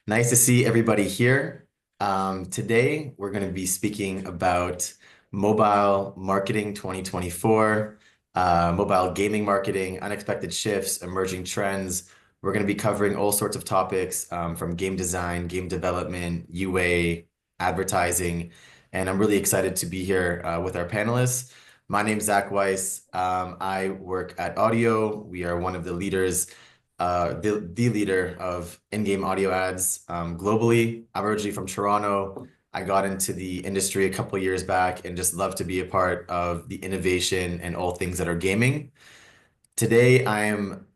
Nice to see everybody here. Today, we're going to be speaking about mobile marketing 2024, mobile gaming marketing, unexpected shifts, emerging trends. We're going to be covering all sorts of topics from game design, game development, UA, advertising, and I'm really excited to be here with our panelists. My name's Zach Weiss. I work at Odeeo. We are one of the leaders the leader of in-game audio ads globally. I'm originally from Toronto. I got into the industry a couple of years back and just love to be a part of the innovation and all things that are gaming. Today, I am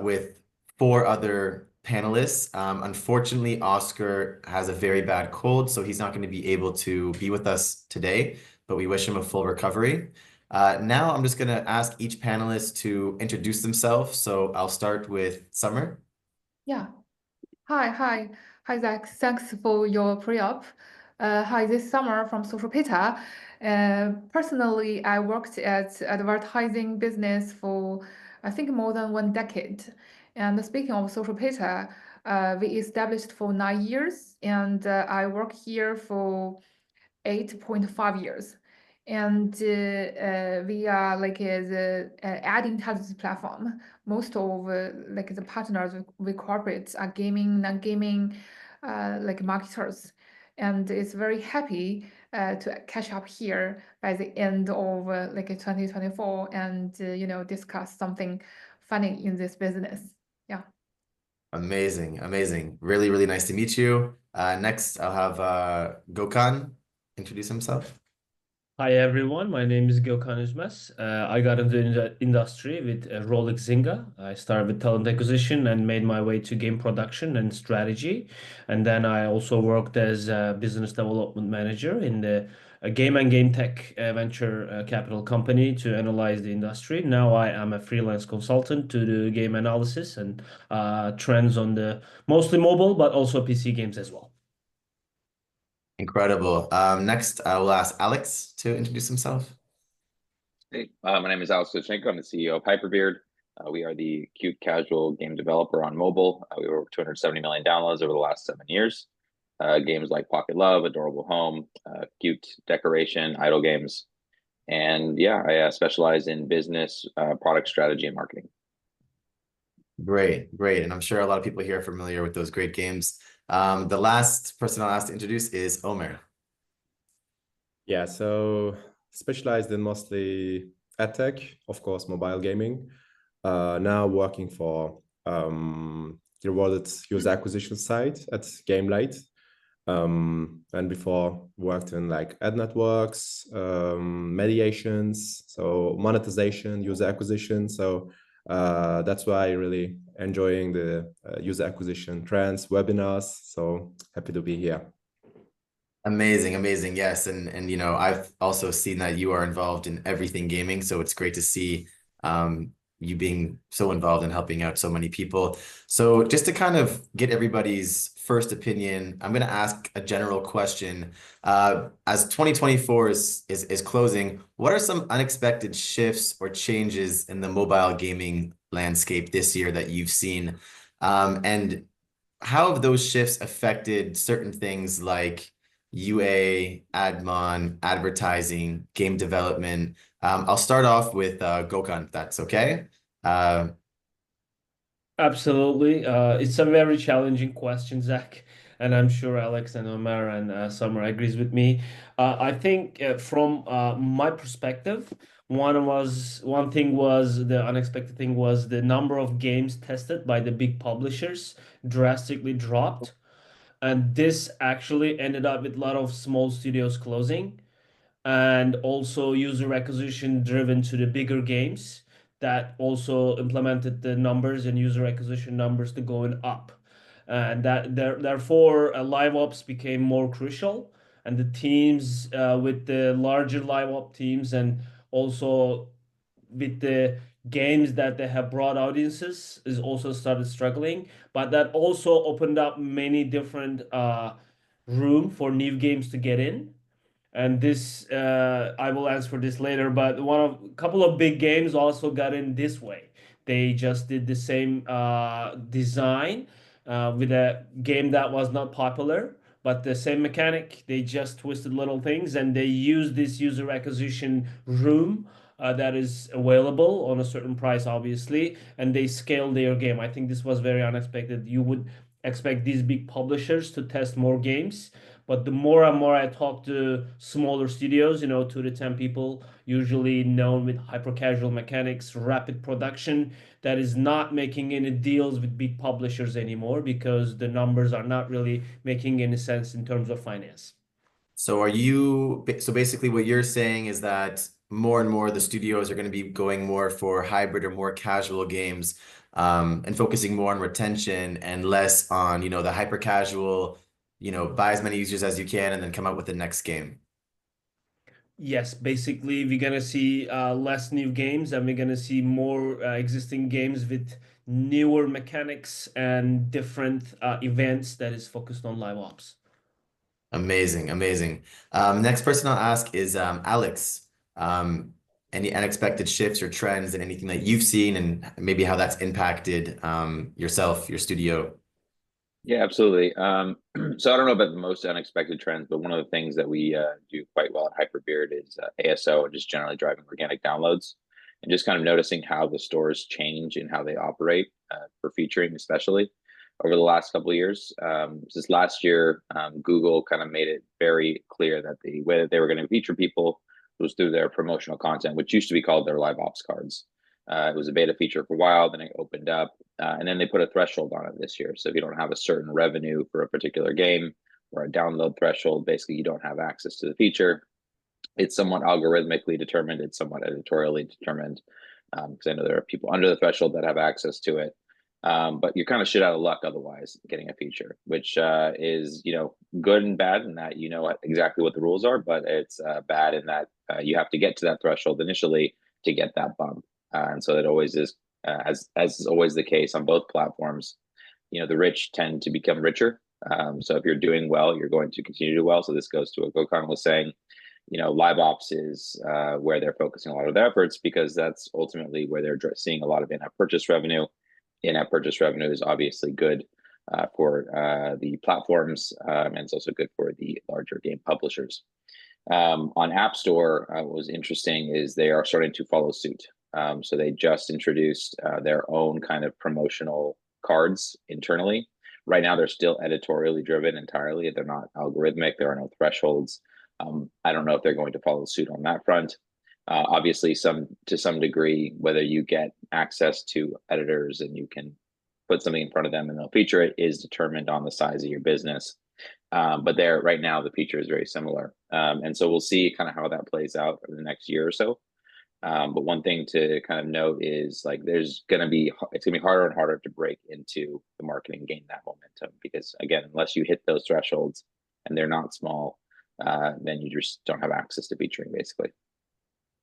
with four other panelists. Unfortunately, Oscar has a very bad cold, so he's not going to be able to be with us today, but we wish him a full recovery. Now, I'm just going to ask each panelist to introduce themselves. So I'll start with Summer. Yeah. Hi, Zach. Thanks for your pre-op. Hi, this is Summer from SocialPeta. Personally, I worked at advertising business for I think more than 1 decade. And speaking of SocialPeta, we established for 9 years, and I work here for 8.5 years. And we are like the ad intelligence platform. Most of like the partners with corporates are gaming, non-gaming, like marketers. And it's very happy to catch up here by the end of like 2024 and discuss something funny in this business. Yeah. Amazing, amazing. Really, really nice to meet you. Next, I'll have Gökhan introduce himself. Hi everyone, my name is Gökhan Üzmez. I got into the industry with Rolex Zynga. I started with talent acquisition and made my way to game production and strategy. And then I also worked as a business development manager in the game and game tech venture capital company to analyze the industry. Now I am a freelance consultant to do game analysis and trends on the mostly mobile, but also PC games as well. Incredible. Next, I will ask Alex to introduce himself. Hey, my name is Alex Sochenko. I'm the CEO of Hyperbeard. We are the cute casual game developer on mobile. We were over 270 million downloads over the last 7 years. Games like Pocket Love, Adorable Home, Cute Decoration, Idle Games. And yeah, I specialize in business, product strategy, and marketing. Great, great. And I'm sure a lot of people here are familiar with those great games. The last person I'll ask to introduce is Ömer. Yeah, so specialized in mostly ad tech, of course, mobile gaming. Now working for the rewarded user acquisition site at Gamelight. And before worked in like ad networks, mediations, so monetization, user acquisition. So that's why I really enjoying the user acquisition trends, webinars. So happy to be here. Amazing, amazing. Yes. And I've also seen that you are involved in everything gaming. So it's great to see you being so involved in helping out so many people. So just to kind of get everybody's first opinion, I'm going to ask a general question. As 2024 is closing, what are some unexpected shifts or changes in the mobile gaming landscape this year that you've seen? And how have those shifts affected certain things like UA, admon, advertising, game development? I'll start off with Gökhan, if that's okay. Absolutely. It's a very challenging question, Zach, and I'm sure Alex and Ömer and Summer agrees with me. I think from my perspective, one thing was the unexpected thing was the number of games tested by the big publishers drastically dropped, and this actually ended up with a lot of small studios closing and also user acquisition driven to the bigger games that also implemented the numbers and user acquisition numbers to going up. And therefore, live ops became more crucial, and the teams with the larger live op teams and also with the games that they have broad audiences is also started struggling. But that also opened up many different room for new games to get in, and this I will answer this later, but a couple of big games also got in this way. They just did the same design with a game that was not popular, but the same mechanic. They just twisted little things, and they use this user acquisition room that is available on a certain price, obviously, and they scale their game. I think this was very unexpected. You would expect these big publishers to test more games, but the more and more I talk to smaller studios, 2 to 10 people, usually known with hyper casual mechanics, rapid production, that is not making any deals with big publishers anymore because the numbers are not really making any sense in terms of finance. So so basically what you're saying is that more and more the studios are going to be going more for hybrid or more casual games, and focusing more on retention and less on, the hyper casual, buy as many users as you can and then come out with the next game. Yes, basically, we're gonna see less new games, and we're gonna see more existing games with newer mechanics and different events that is focused on live ops. Amazing, amazing. Next person I'll ask is Alex. Any unexpected shifts or trends and anything that you've seen and maybe how that's impacted yourself, your studio? Yeah, absolutely. So I don't know about the most unexpected trends, but one of the things that we do quite well at Hyperbeard is ASO, and just generally driving organic downloads, and just kind of noticing how the stores change and how they operate for featuring, especially over the last couple of years. Since last year, Google kind of made it very clear that the way that they were going to feature people was through their promotional content, which used to be called their live ops cards. It was a beta feature for a while, then it opened up, and then they put a threshold on it this year. So if you don't have a certain revenue for a particular game or a download threshold, basically you don't have access to the feature. It's somewhat algorithmically determined. It's somewhat editorially determined, because I know there are people under the threshold that have access to it. But you're kind of shit out of luck otherwise getting a feature, which is good and bad in that exactly what the rules are, but it's bad in that you have to get to that threshold initially to get that bump. And so it always is, as is always the case on both platforms, the rich tend to become richer. So if you're doing well, you're going to continue to do well. So this goes to what Gokhan was saying. Live ops is where they're focusing a lot of their efforts, because that's ultimately where they're seeing a lot of in-app purchase revenue. In-app purchase revenue is obviously good for the platforms, and it's also good for the larger game publishers. On App Store, what was interesting is they are starting to follow suit. So they just introduced their own kind of promotional cards internally. Right now, they're still editorially driven entirely. They're not algorithmic. There are no thresholds. I don't know if they're going to follow suit on that front. Obviously, to some degree, whether you get access to editors and you can put something in front of them and they'll feature it is determined on the size of your business. But right now, the feature is very similar. And so we'll see kind of how that plays out over the next year or so. But one thing to kind of note is it's going to be harder and harder to break into the marketing, gain that momentum, because again, unless you hit those thresholds and they're not small, then you just don't have access to featuring basically.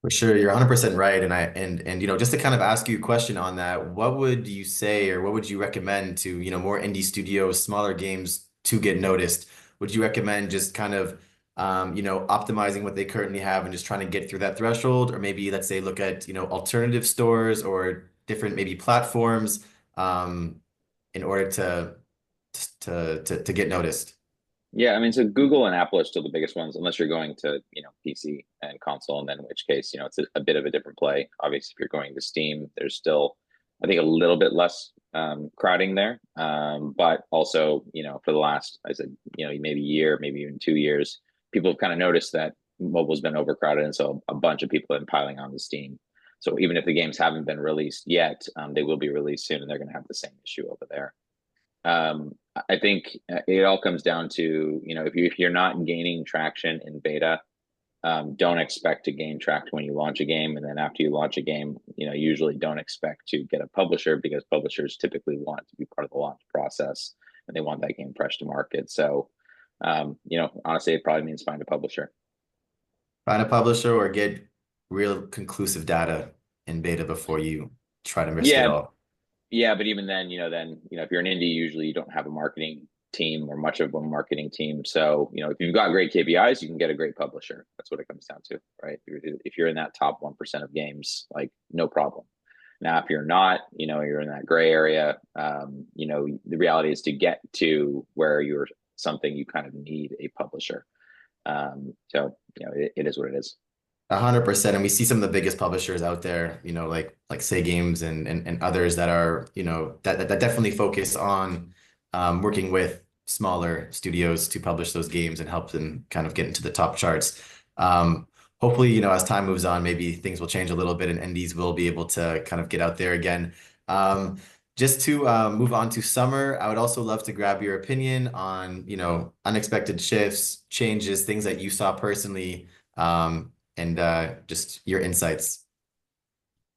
For sure, you're 100% right. And just to kind of ask you a question on that, what would you say or what would you recommend to, more indie studios, smaller games to get noticed? Would you recommend just kind of optimizing what they currently have and just trying to get through that threshold? Or maybe let's say look at, alternative stores or different maybe platforms in order to get noticed? Yeah, I mean, so Google and Apple are still the biggest ones, unless you're going to, PC and console, and then in which case, it's a bit of a different play. Obviously, if you're going to Steam, there's still, I think, a little bit less crowding there. But also, for the last, I said, maybe year, maybe even 2 years, people have kind of noticed that mobile's been overcrowded, and so a bunch of people have been piling onto Steam. So even if the games haven't been released yet, they will be released soon, and they're going to have the same issue over there. I think it all comes down to, if you're not gaining traction in beta, don't expect to gain traction when you launch a game. And then after you launch a game, usually don't expect to get a publisher, because publishers typically want to be part of the launch process and they want that game fresh to market. So, honestly, it probably means find a publisher. Find a publisher or get real conclusive data in beta before you try to risk it all. Yeah, but even then, if you're an indie, usually you don't have a marketing team or much of a marketing team. So, if you've got great KPIs, you can get a great publisher. That's what it comes down to, right? If you're in that top 1% of games, no problem. Now, if you're not, you're in that gray area, the reality is to get to where you're something, you kind of need a publisher. So, it is what it is. 100%. And we see some of the biggest publishers out there, like Say Games and others that are, that definitely focus on working with smaller studios to publish those games and help them kind of get into the top charts. Hopefully, as time moves on, maybe things will change a little bit and indies will be able to kind of get out there again. Just to move on to Summer, I would also love to grab your opinion on, unexpected shifts, changes, things that you saw personally, and just your insights.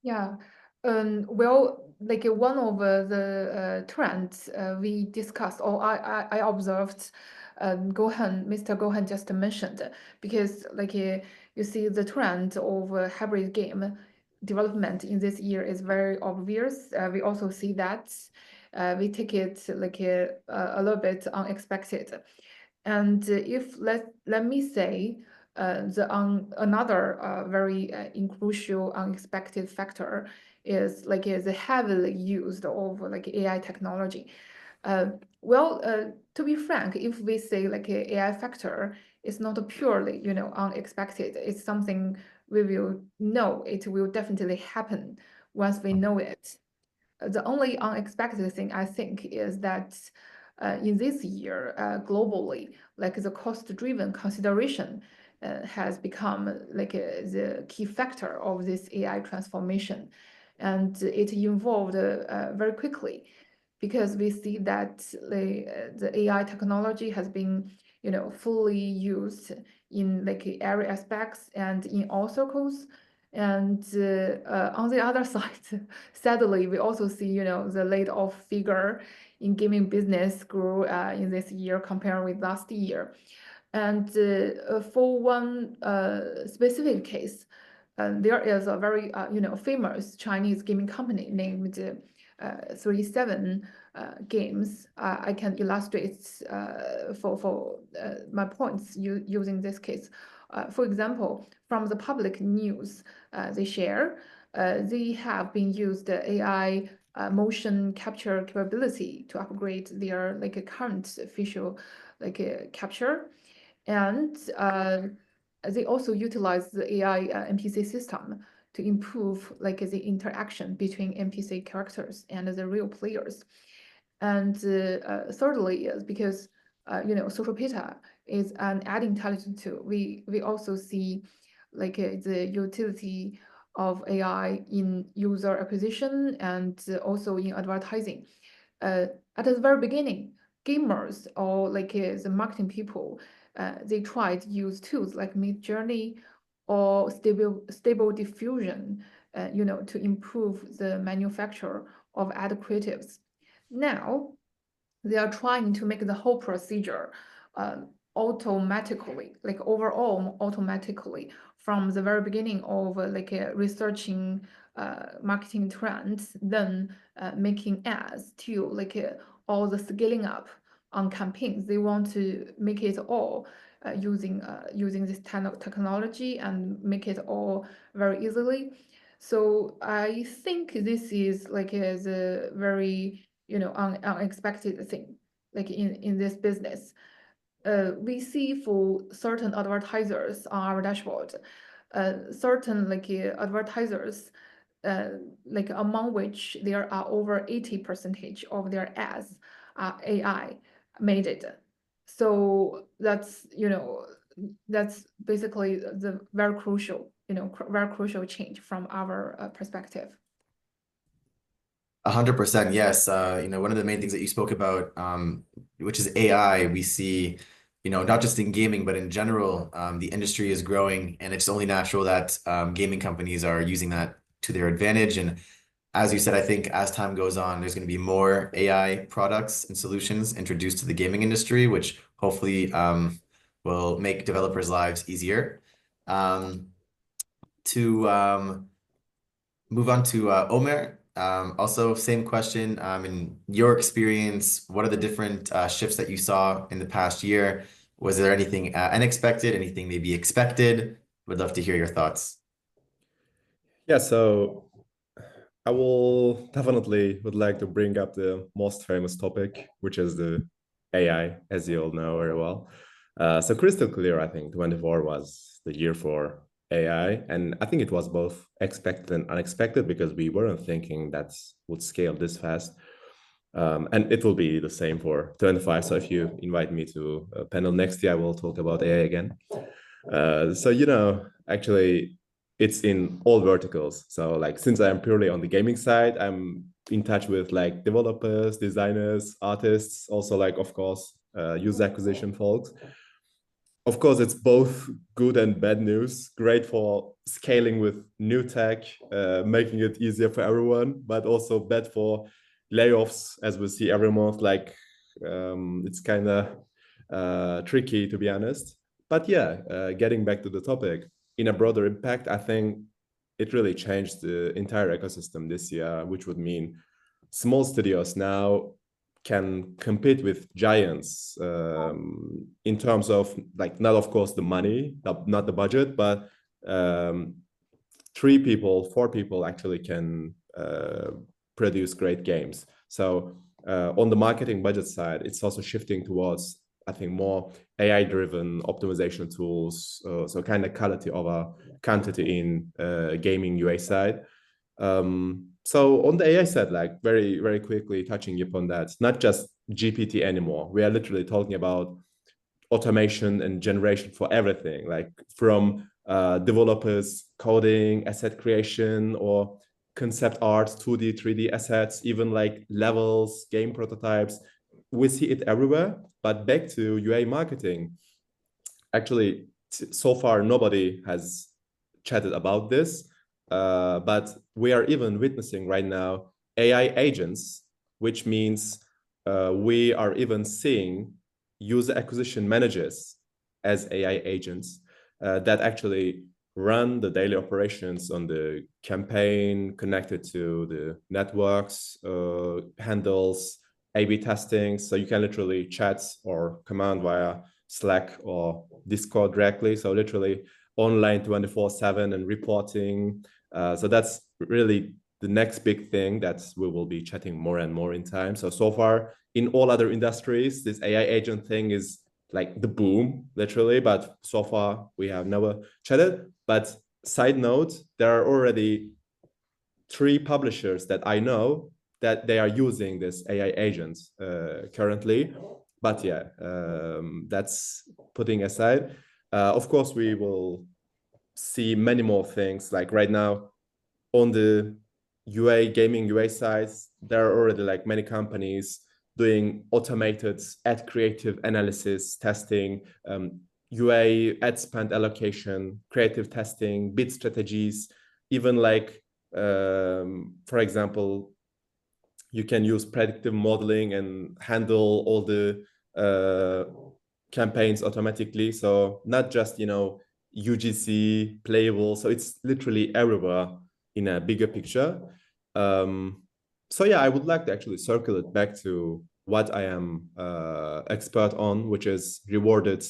Yeah. Well, like one of the trends we discussed, or I observed, Mr. Gohan just mentioned, because like you see the trend of hybrid game development in this year is very obvious. We also see that we take it like a little bit unexpected. And if let me say, another very crucial unexpected factor is like the heavily used of like AI technology. To be frank, if we say like a AI factor, it's not purely, unexpected. It's something we will know. It will definitely happen once we know it. The only unexpected thing I think is that in this year, globally, like the cost-driven consideration has become like the key factor of this AI transformation. And it evolved very quickly because we see that the AI technology has been, fully used in like every aspects and in all circles. And on the other side, sadly, we also see, the laid off figure in gaming business grew in this year compared with last year. And for one specific case, there is a very, famous Chinese gaming company named 37 Games. I can illustrate for my points using this case. For example, from the public news they share, they have been used AI motion capture capability to upgrade their like current visual like capture, and they also utilize the AI NPC system to improve like the interaction between NPC characters and the real players. And thirdly is because SocialPeta is an ad intelligence tool. We also see like the utility of AI in user acquisition and also in advertising. At the very beginning, gamers or like the marketing people, they tried to use tools like Midjourney or stable diffusion, to improve the manufacture of ad creatives. Now, they are trying to make the whole procedure automatically, like overall automatically from the very beginning of like researching marketing trends, then making ads to like all the scaling up on campaigns. They want to make it all using this technology and make it all very easily. So I think this is like the very unexpected thing, like in this business. We see for certain advertisers on our dashboard, certain like advertisers, like among which there are over 80% of their ads are AI made it. So that's that's basically the very crucial change from our perspective. 100%, yes. One of the main things that you spoke about, which is AI, we see, not just in gaming, but in general, the industry is growing, and it's only natural that gaming companies are using that to their advantage. And as you said, I think as time goes on, there's going to be more AI products and solutions introduced to the gaming industry, which hopefully will make developers' lives easier. To move on to Ömer. Also, same question. In your experience, what are the different shifts that you saw in the past year? Was there anything unexpected, anything maybe expected? Would love to hear your thoughts. Yeah, so I will definitely would like to bring up the most famous topic, which is the AI, as you all know very well. So crystal clear, I think 24 was the year for AI, and I think it was both expected and unexpected because we weren't thinking that would scale this fast. And it will be the same for 25. So if you invite me to a panel next year, I will talk about AI again. So, actually, it's in all verticals. So like, since I'm purely on the gaming side, I'm in touch with like developers, designers, artists, also like, of course, user acquisition folks. Of course, it's both good and bad news. Great for scaling with new tech, making it easier for everyone, but also bad for layoffs, as we see every month. Like, it's kind of tricky, to be honest. But yeah, getting back to the topic, in a broader impact, I think it really changed the entire ecosystem this year, which would mean small studios now can compete with giants in terms of like, not of course the money, not the budget, but 3 people, 4 people actually can produce great games. So on the marketing budget side, it's also shifting towards, I think, more AI-driven optimization tools, so kind of quality over quantity in gaming UA side. So on the AI side, like very, very quickly touching upon that, it's not just GPT anymore. We are literally talking about automation and generation for everything, like from developers coding, asset creation, or concept art, 2D, 3D assets, even like levels, game prototypes. We see it everywhere. But back to UA marketing, actually, so far nobody has chatted about this, but we are even witnessing right now AI agents, which means we are even seeing user acquisition managers as AI agents that actually run the daily operations on the campaign, connected to the networks, handles A/B testing. So you can literally chat or command via Slack or Discord directly. So literally online 24/7 and reporting. So that's really the next big thing that we will be chatting more and more in time. So far in all other industries, this AI agent thing is like the boom, literally, but so far we have never chatted. But side note, there are already 3 publishers that I know that they are using this AI agents currently. But yeah, that's putting aside. Of course, we will see many more things. Like right now, on the gaming UA sides, there are already like many companies doing automated ad creative analysis, testing, UA ad spend allocation, creative testing, bid strategies, even like, for example, you can use predictive modeling and handle all the campaigns automatically. So not just, UGC playable. So it's literally everywhere in a bigger picture. So yeah, I would like to actually circle it back to what I am expert on, which is rewarded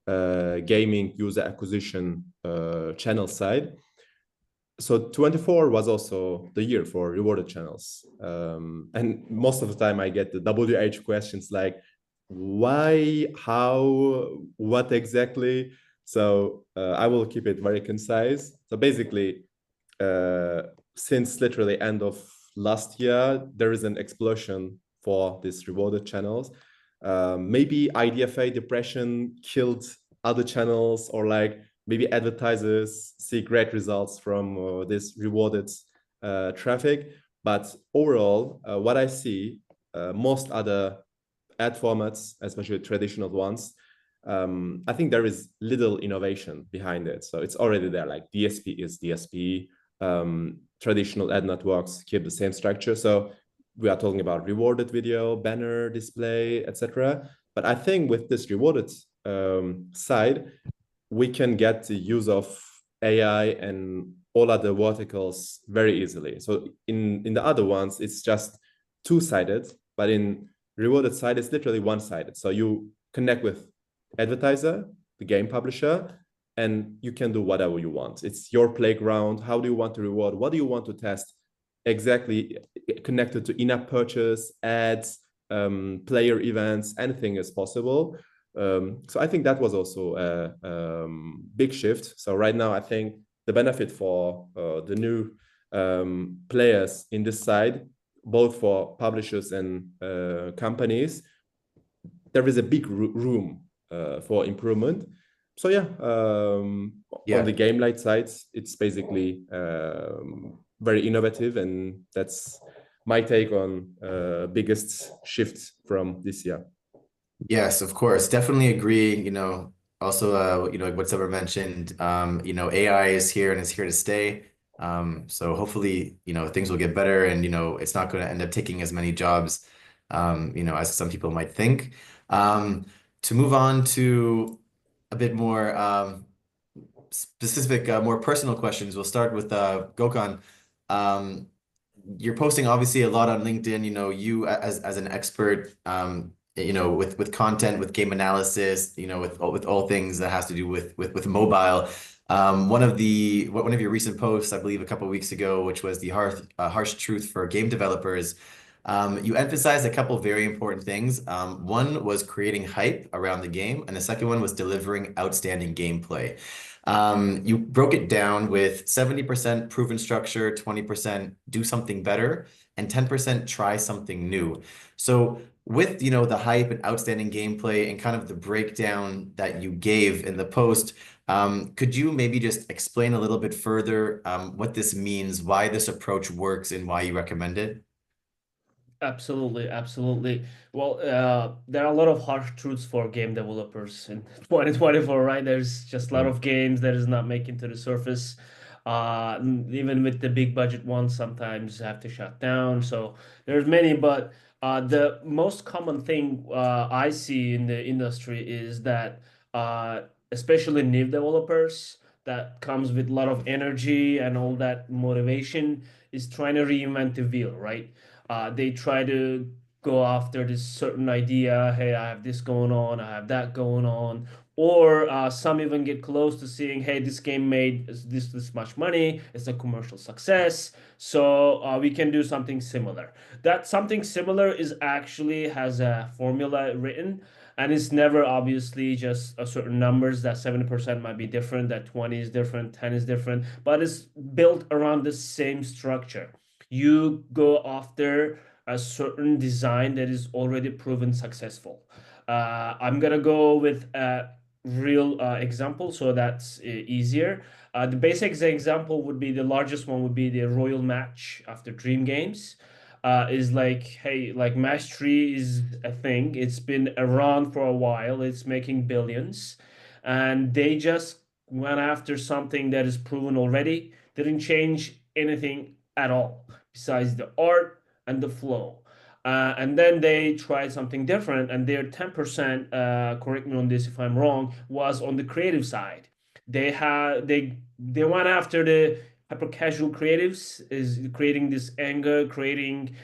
gaming user acquisition channel side. So 24 was also the year for rewarded channels. And most of the time I get the WH questions like, why, how, what exactly? So I will keep it very concise. So basically, since literally end of last year, there is an explosion for these rewarded channels. Maybe IDFA depression killed other channels, or like maybe advertisers see great results from this rewarded traffic. But overall, what I see, most other ad formats, especially traditional ones, I think there is little innovation behind it. So it's already there, like DSP is DSP. Traditional ad networks keep the same structure. So we are talking about rewarded video, banner, display, etc. But I think with this rewarded side, we can get the use of AI and all other verticals very easily. So in the other ones, it's just two-sided, but in rewarded side, it's literally one-sided. So you connect with advertiser, the game publisher, and you can do whatever you want. It's your playground. How do you want to reward? What do you want to test? exactly connected to in-app purchase, ads, player events, anything is possible. So I think that was also a big shift. So right now, I think the benefit for the new players in this side, both for publishers and companies, there is a big room for improvement. So yeah, on the Gamelight side, it's basically very innovative, and that's my take on biggest shifts from this year. Yes, of course. Definitely agree. Also, like what Ömer mentioned, AI is here and is here to stay. So hopefully, things will get better and, it's not going to end up taking as many jobs, as some people might think. To move on to a bit more specific, more personal questions, we'll start with Gökhan. You're posting obviously a lot on LinkedIn, you as an expert, with content, with game analysis, with all things that has to do with mobile. One of your recent posts, I believe a couple of weeks ago, which was the harsh truth for game developers. You emphasized a couple of very important things. One was creating hype around the game, and the second one was delivering outstanding gameplay. You broke it down with 70% proven structure, 20% do something better, and 10% try something new. So with, the hype and outstanding gameplay and kind of the breakdown that you gave in the post, could you maybe just explain a little bit further what this means, why this approach works, and why you recommend it? Absolutely, absolutely. Well, there are a lot of harsh truths for game developers in 2024, right? There's just a lot of games that is not making to the surface. Even with the big budget ones, sometimes have to shut down. So there's many, but the most common thing I see in the industry is that, especially new developers, that comes with a lot of energy and all that motivation, is trying to reinvent the wheel, right? They try to go after this certain idea. Hey, I have this going on, I have that going on. Or some even get close to seeing, hey, this game made this much money. It's a commercial success. So we can do something similar. That something similar is actually has a formula written. And it's never obviously just a certain numbers. That 70% might be different, that 20 is different, 10 is different, but it's built around the same structure. You go after a certain design that is already proven successful. I'm gonna go with a real example, so that's easier. The basic example would be the largest one would be the Royal Match after Dream Games. Is like, hey, like Match 3 is a thing. It's been around for a while. It's making billions, and they just went after something that is proven already. Didn't change anything at all besides the art and the flow. And then they tried something different, and their 10%, correct me on this if I'm wrong, was on the creative side. They went after the hyper casual creatives, is creating this anger, creating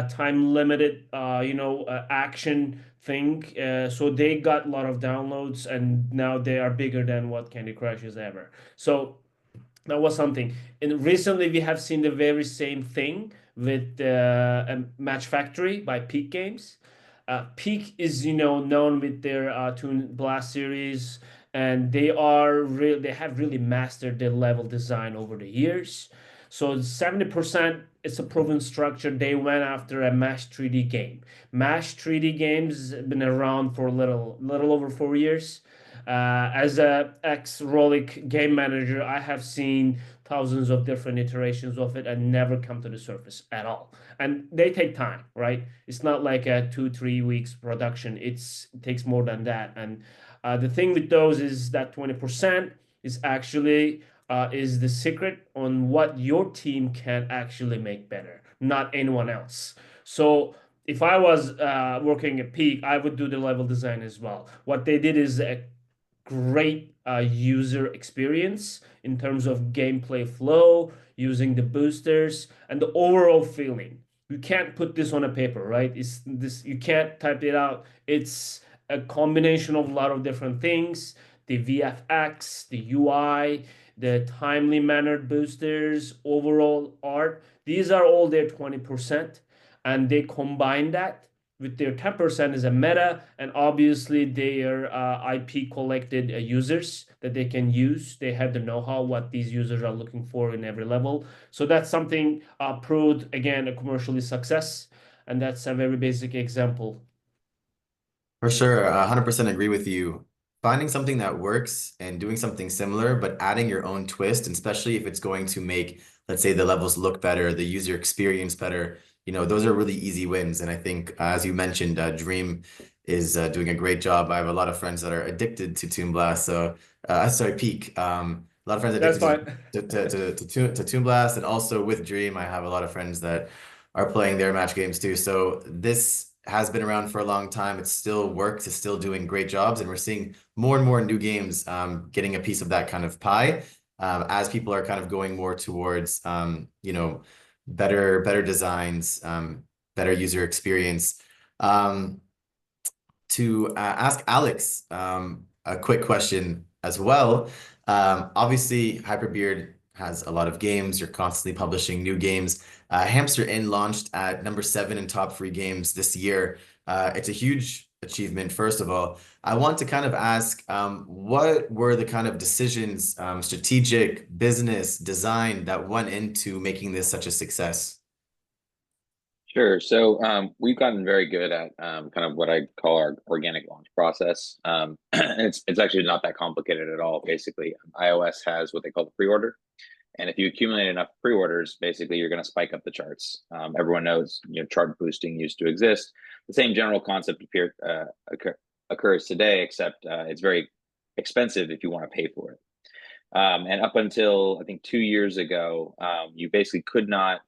time limited, action thing. So they got a lot of downloads, and now they are bigger than what Candy Crush is ever. So that was something. And recently, we have seen the very same thing with Match Factory by Peak Games. Peak is, known with their Toon Blast series, and they have really mastered their level design over the years. So 70% it's a proven structure. They went after a Mash 3D game. Mash 3D games have been around for a little over 4 years. As a ex-Rolik game manager, I have seen thousands of different iterations of it and never come to the surface at all. And they take time, right? It's not like a 2-3 weeks production. It takes more than that. And the thing with those is that 20% is actually is the secret on what your team can actually make better, not anyone else. So if I was working at Peak, I would do the level design as well. What they did is a great user experience in terms of gameplay flow, using the boosters, and the overall feeling. You can't put this on a paper, right? You can't type it out. It's a combination of a lot of different things: the VFX, the UI, the timely mannered boosters, overall art. These are all their 20%, and they combine that with their 10% as a meta, and obviously their IP collected users that they can use. They have the know-how what these users are looking for in every level. So that's something proved, again, a commercially success, and that's a very basic example. For sure, 100% agree with you. Finding something that works and doing something similar, but adding your own twist, and especially if it's going to make, let's say, the levels look better, the user experience better, those are really easy wins. And I think, as you mentioned, Dream is doing a great job. I have a lot of friends that are addicted to Toon Blast. So, sorry, Peak. A lot of friends That's addicted fine. to Toon Blast, and also with Dream, I have a lot of friends that are playing their match games too. So this has been around for a long time. It still works. It's still doing great jobs, and we're seeing more and more new games getting a piece of that kind of pie as people are kind of going more towards better designs, better user experience. To ask Alex a quick question as well. Obviously, Hyperbeard has a lot of games. You're constantly publishing new games. Hamster Inn launched at number 7 in top free games this year. It's a huge achievement, first of all. I want to kind of ask, what were the kind of decisions, strategic, business, design that went into making this such a success? Sure. So we've gotten very good at kind of what I call our organic launch process. It's actually not that complicated at all. Basically, iOS has what they call the pre-order, and if you accumulate enough pre-orders, basically you're going to spike up the charts. Everyone knows chart boosting used to exist. The same general concept occurs today, except it's very expensive if you want to pay for it. And up until I think 2 years ago, you basically could not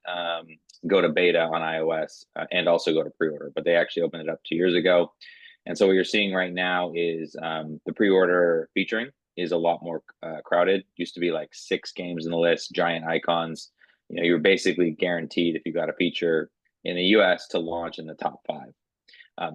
go to beta on iOS and also go to pre-order, but they actually opened it up 2 years ago. And so what you're seeing right now is the pre-order featuring is a lot more crowded. Used to be like 6 games in the list, giant icons. You're basically guaranteed if you got a feature in the US to launch in the top 5.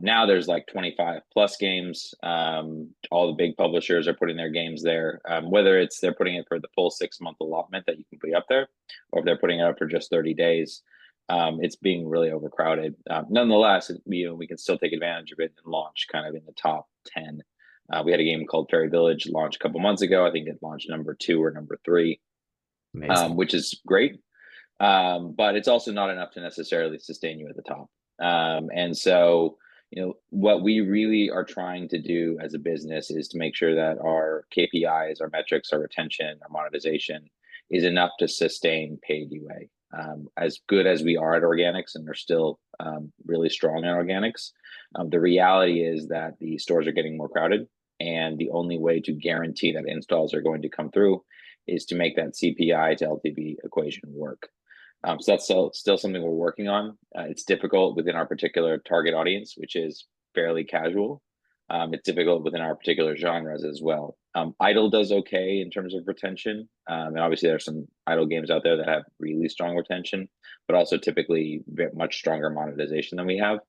Now there's like 25 plus games. All the big publishers are putting their games there, whether it's they're putting it for the full 6-month allotment that you can put up there, or if they're putting it up for just 30 days. It's being really overcrowded. Nonetheless, we can still take advantage of it and launch kind of in the top 10. We had a game called Fairy Village launch a couple months ago. I think it launched number 2 or number 3, which is great. But it's also not enough to necessarily sustain you at the top. And so, what we really are trying to do as a business is to make sure that our KPIs, our metrics, our retention, our monetization is enough to sustain paid UA. As good as we are at organics, and they're still really strong in organics, the reality is that the stores are getting more crowded, and the only way to guarantee that installs are going to come through is to make that CPI to LTV equation work. So that's still something we're working on. It's difficult within our particular target audience, which is fairly casual. It's difficult within our particular genres as well. Idle does okay in terms of retention. And obviously there's some idle games out there that have really strong retention, but also typically much stronger monetization than we have.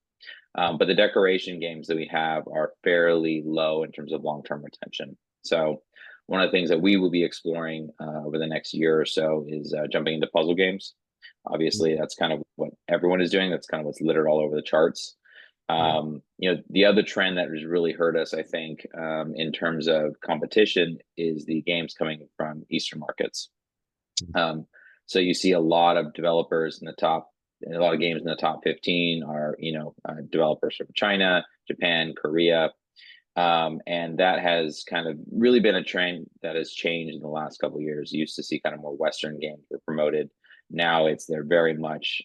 But the decoration games that we have are fairly low in terms of long-term retention. So one of the things that we will be exploring over the next year or so is jumping into puzzle games. Obviously, that's kind of what everyone is doing. That's kind of what's littered all over the charts. The other trend that has really hurt us, I think, in terms of competition is the games coming from Eastern markets. So you see a lot of developers in the top, a lot of games in the top 15 are, developers from China, Japan, Korea. And that has kind of really been a trend that has changed in the last couple of years. You used to see kind of more Western games were promoted. Now they're very much,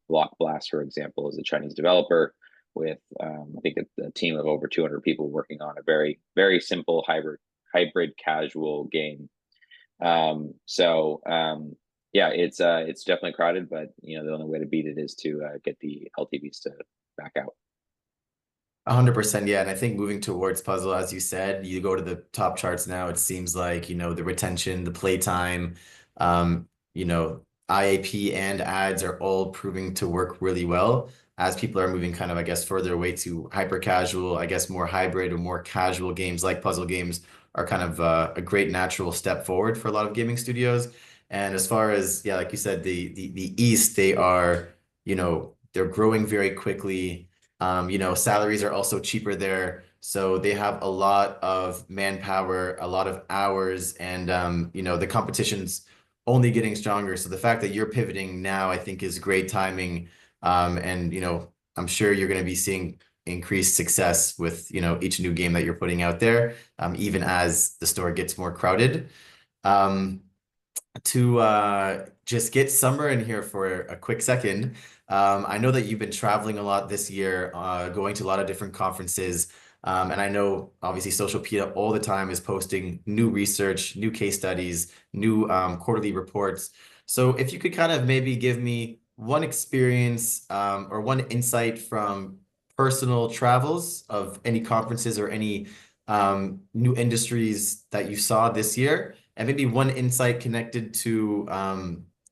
Block Blast, for example, is a Chinese developer with, I think a team of over 200 people working on a very, very simple hybrid casual game. Yeah, it's definitely crowded, but the only way to beat it is to get the LTVs to back out. 100%, yeah. And I think moving towards puzzle, as you said, you go to the top charts now, it seems like, the retention, the playtime, IAP and ads are all proving to work really well as people are moving kind of, I guess, further away to hyper casual, I guess more hybrid or more casual games like puzzle games are kind of a great natural step forward for a lot of gaming studios. And as far as, yeah, like you said, the East, they are, they're growing very quickly. Salaries are also cheaper there. So they have a lot of manpower, a lot of hours, and the competition's only getting stronger. So the fact that you're pivoting now, I think, is great timing. And I'm sure you're going to be seeing increased success with each new game that you're putting out there, even as the store gets more crowded. To just get Summer in here for a quick second. I know that you've been traveling a lot this year, going to a lot of different conferences. And I know obviously SocialPeta all the time is posting new research, new case studies, new quarterly reports. So if you could kind of maybe give me one experience or one insight from personal travels of any conferences or any new industries that you saw this year, and maybe one insight connected to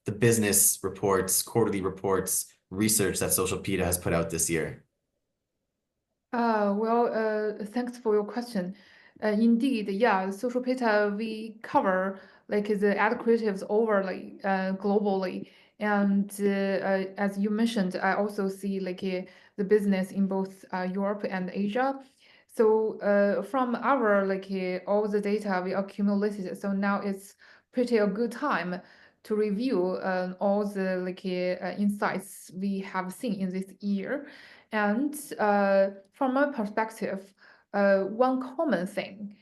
the business reports, quarterly reports, research that SocialPeta has put out this year. Thanks for your question. Indeed, yeah, SocialPeta, we cover like the ad creatives over globally. And as you mentioned, I also see like the business in both Europe and Asia. So from our all the data we accumulated, so now it's pretty a good time to review all the insights we have seen in this year. And from my perspective, one common thing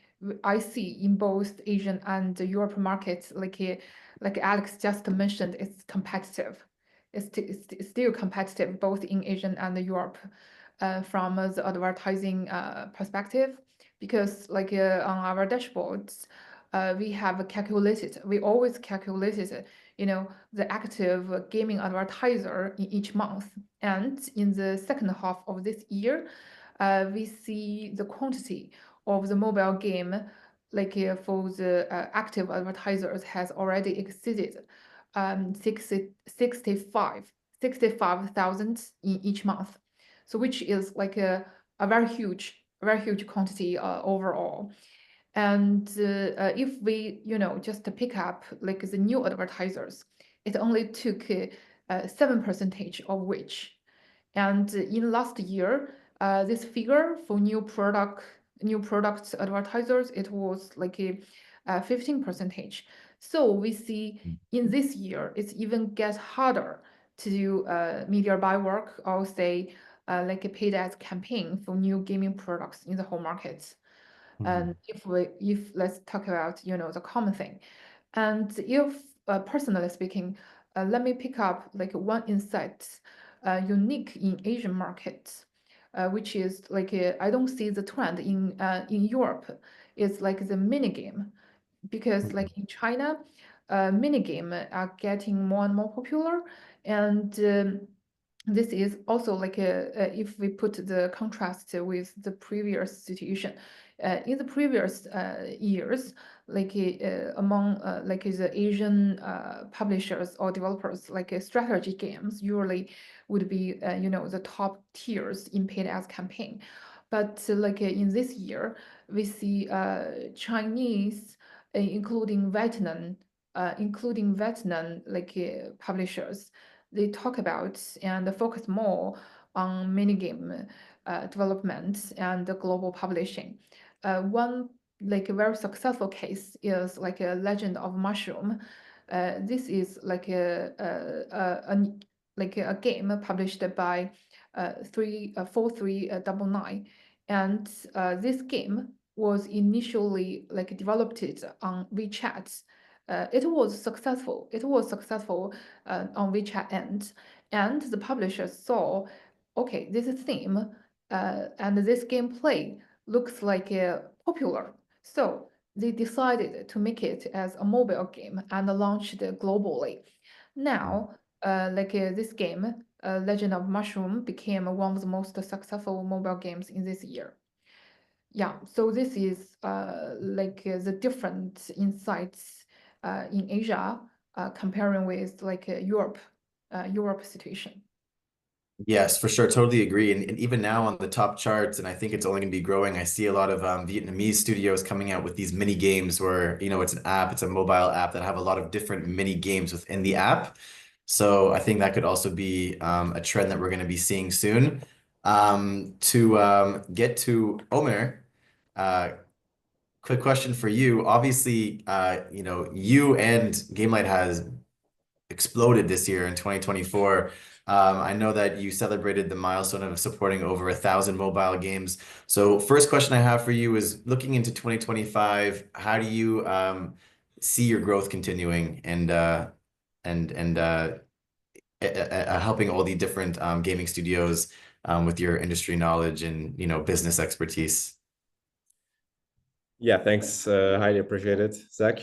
I see in both Asian and Europe markets, like Alex just mentioned, it's competitive. It's still competitive both in Asian and Europe from the advertising perspective, because on our dashboards, we always calculated, the active gaming advertiser in each month. And in the second half of this year, we see the quantity of the mobile game, for the active advertisers has already exceeded 65,000 in each month. So which is like a very huge quantity overall. And if we, just pick up like the new advertisers, it only took 7% of which. And in last year, this figure for new products advertisers, it was like a 15%. So we see in this year, it's even get harder to do media buy work or say like a paid ads campaign for new gaming products in the whole market. And if let's talk about the common thing, and if personally speaking, let me pick up like one insight unique in Asian markets, which is like I don't see the trend in Europe. It's like the mini game, because like in China, mini game are getting more and more popular, and this is also like if we put the contrast with the previous situation, in the previous years, like among like the Asian publishers or developers, like strategy games usually would be the top tiers in paid ads campaign. But like in this year, we see Chinese, including Vietnam, like publishers, they talk about and focus more on minigame development and global publishing. One like a very successful case is like a Legend of Mushroom. This is like a game published by 4399, and this game was initially like developed on WeChat. It was successful. On WeChat end, and the publisher saw, okay, this theme and this gameplay looks like popular, so they decided to make it as a mobile game and launched it globally. Now, this game, Legend of Mushroom, became one of the most successful mobile games in this year. Yeah, so this is the different insights in Asia comparing with like Europe situation. Yes, for sure. Totally agree. And even now on the top charts, and I think it's only going to be growing, I see a lot of Vietnamese studios coming out with these mini games where, it's an app, it's a mobile app that have a lot of different mini games within the app. So I think that could also be a trend that we're going to be seeing soon. To get to Omer, uh, quick question for you. Obviously, you and Gamelight has exploded this year in 2024. I know that you celebrated the milestone of supporting over 1,000 mobile games. So first question I have for you is looking into 2025, how do you see your growth continuing and helping all the different gaming studios with your industry knowledge and business expertise? Yeah, thanks. Highly appreciate it, Zach.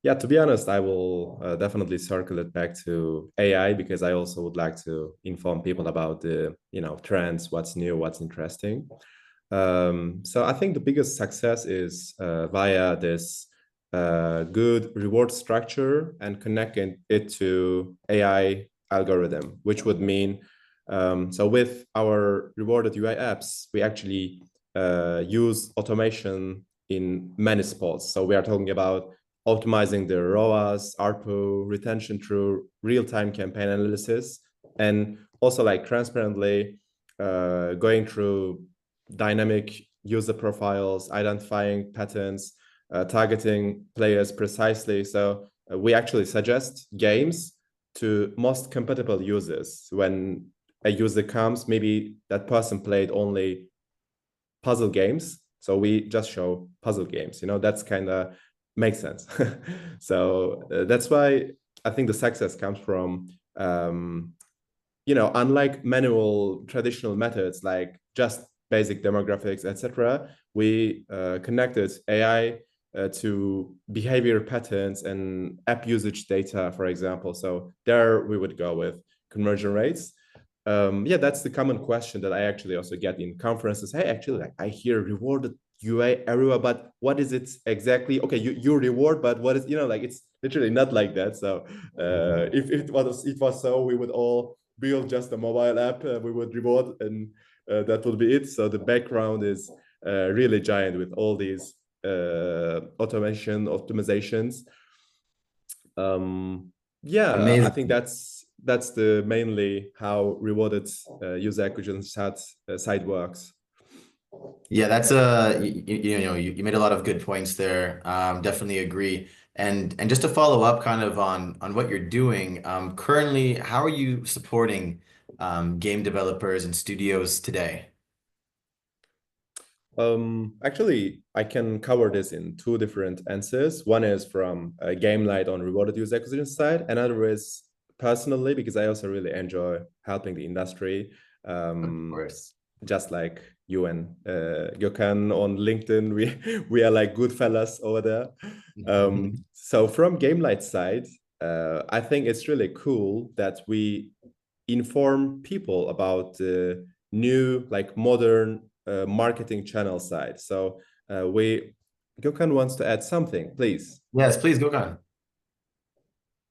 Yeah, to be honest, I will definitely circle it back to AI because I also would like to inform people about the trends, what's new, what's interesting. So I think the biggest success is via this good reward structure and connecting it to AI algorithm, which would mean so with our rewarded UI apps, we actually use automation in many spots. So we are talking about optimizing the ROAS, ARPU, retention through real-time campaign analysis, and also like transparently going through dynamic user profiles, identifying patterns, targeting players precisely. So we actually suggest games to most compatible users. When a user comes, maybe that person played only puzzle games, so we just show puzzle games. That's kind of makes sense. So that's why I think the success comes from unlike manual traditional methods like just basic demographics, etc. We connected AI to behavior patterns and app usage data, for example. So there we would go with conversion rates. Yeah, that's the common question that I actually also get in conferences. Hey, actually, like, I hear rewarded UI everywhere, but what is it exactly? Okay, you reward, but what is, like, it's literally not like that. So if it was so, we would all build just a mobile app, we would reward, and that would be it. So the background is really giant with all these optimizations. Yeah, Amazing. I think that's the mainly how rewarded user acquisition site works. Yeah, that's you made a lot of good points there. Definitely agree. And just to follow up kind of on what you're doing, currently, how are you supporting game developers and studios today? Actually, I can cover this in two different answers. One is from Gamelight on rewarded user acquisition side. Another is personally, because I also really enjoy helping the industry. Of course. Just like you and Gökhan on LinkedIn, we are like good fellas over there. So from Gamelight side, I think it's really cool that we inform people about the new, like modern marketing channel side. So Gökhan wants to add something, please. Yes, please go on.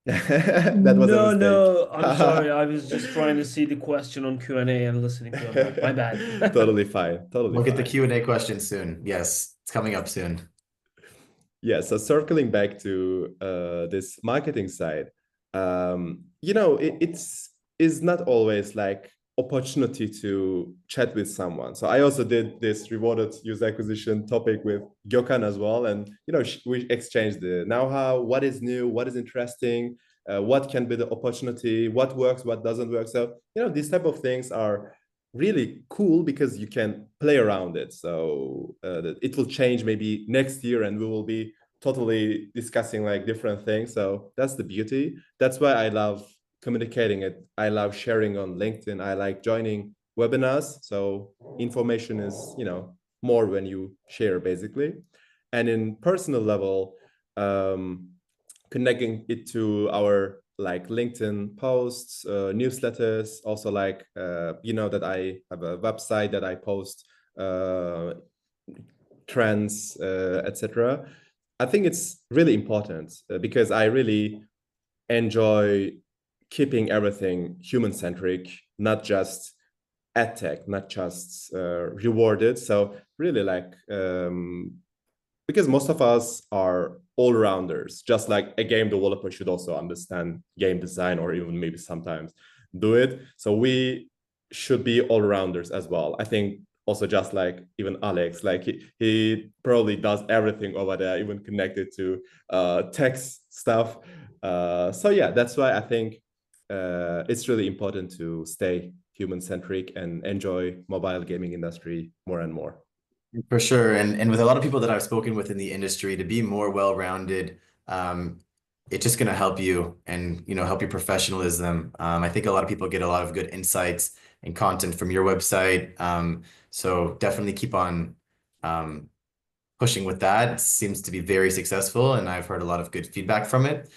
That was a mistake. No, I'm sorry. I was just trying to see the question on Q&A and listening to Ömer. My bad. Totally fine. Totally We'll fine. get the Q&A question soon. Yes, it's coming up soon. Yeah, so circling back to this marketing side, it's not always like opportunity to chat with someone. So I also did this rewarded user acquisition topic with Gökhan as well, and we exchanged the know-how, what is new, what is interesting, what can be the opportunity, what works, what doesn't work. So these type of things are really cool because you can play around it. So it will change maybe next year and we will be totally discussing like different things. So that's the beauty. That's why I love communicating it. I love sharing on LinkedIn. I like joining webinars. So information is, more when you share basically. And in personal level, connecting it to our like LinkedIn posts, newsletters, also like, that I have a website that I post trends, etc. I think it's really important because I really enjoy keeping everything human-centric, not just ad tech, not just rewarded. So really like because most of us are all-rounders, just like a game developer should also understand game design or even maybe sometimes do it. So we should be all-rounders as well. I think also just like even Alex, like he probably does everything over there, even connected to text stuff. So yeah, that's why I think it's really important to stay human-centric and enjoy mobile gaming industry more and more. For sure. And with a lot of people that I've spoken with in the industry, to be more well-rounded, it's just going to help you and, help your professionalism. I think a lot of people get a lot of good insights and content from your website. So definitely keep on pushing with that. It seems to be very successful, and I've heard a lot of good feedback from it.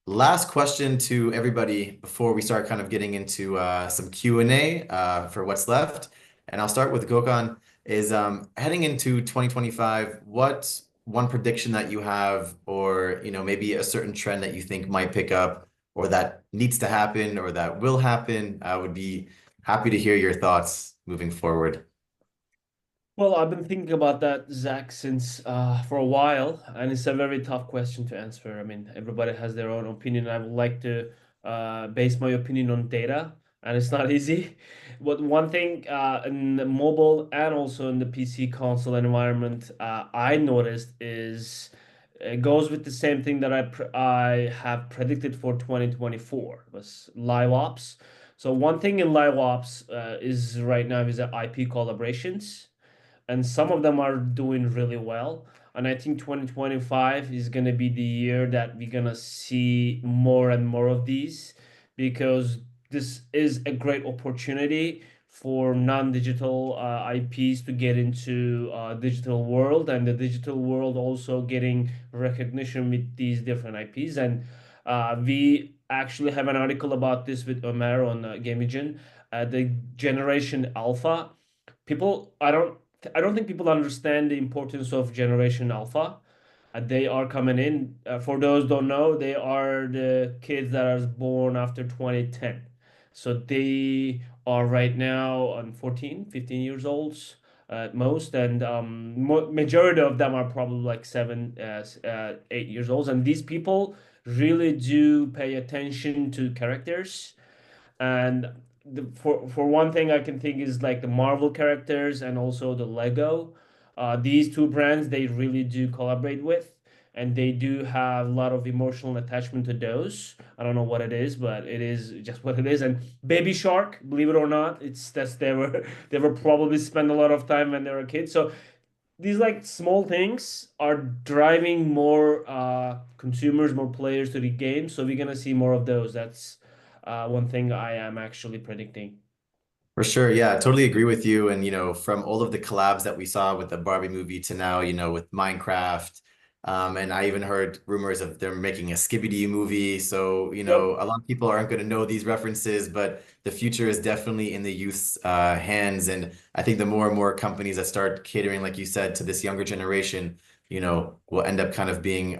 Last question to everybody before we start kind of getting into some Q&A for what's left. And I'll start with Gökhan. Is heading into 2025, what one prediction that you have, or maybe a certain trend that you think might pick up, or that needs to happen, or that will happen? I would be happy to hear your thoughts moving forward. Well, I've been thinking about that, Zach, since for a while, and it's a very tough question to answer. I mean, everybody has their own opinion. I would like to base my opinion on data, and it's not easy. But one thing in the mobile and also in the PC console environment, I noticed is it goes with the same thing that I have predicted for 2024 was live ops. So one thing in live ops is right now is the IP collaborations, and some of them are doing really well. And I think 2025 is going to be the year that we're going to see more and more of these, because this is a great opportunity for non-digital IPs to get into digital world, and the digital world also getting recognition with these different IPs. And we actually have an article about this with Ömer on Gamegen, the Generation Alpha. People, I don't think people understand the importance of Generation Alpha. They are coming in. For those don't know, they are the kids that are born after 2010. So they are right now on 14, 15 years old at most, and majority of them are probably like 8 years old. And these people really do pay attention to characters. And for one thing I can think is like the Marvel characters and also the Lego. These two brands they really do collaborate with, and they do have a lot of emotional attachment to those. I don't know what it is, but it is just what it is. And Baby Shark, believe it or not, they were they were probably spend a lot of time when they were kids. So these like small things are driving more consumers, more players to the game. So we're gonna see more of those. That's one thing I am actually predicting. For sure. Yeah, I totally agree with you. And, from all of the collabs that we saw with the Barbie movie to now, with Minecraft. And I even heard rumors of they're making a Skibidi movie. So, Yep. a lot of people aren't going to know these references, but the future is definitely in the youth's hands. And I think the more and more companies that start catering, like you said, to this younger generation, will end up kind of being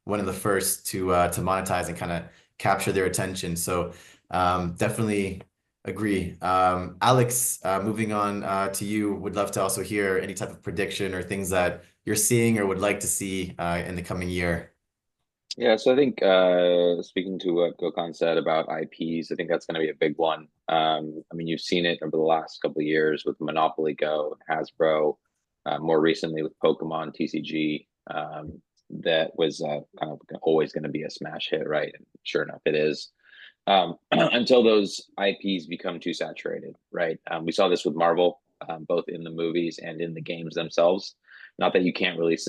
one of the first to monetize and kind of capture their attention. So definitely agree. Alex, moving on to you, would love to also hear any type of prediction or things that you're seeing or would like to see in the coming year. Yeah, so I think speaking to what Gökhan said about IPs, I think that's going to be a big one. I mean, you've seen it over the last couple of years with Monopoly Go, Hasbro, more recently with Pokemon TCG. That was kind of always going to be a smash hit, right? And sure enough, it is. Until those IPs become too saturated, right? We saw this with Marvel, both in the movies and in the games themselves. Not that you can't release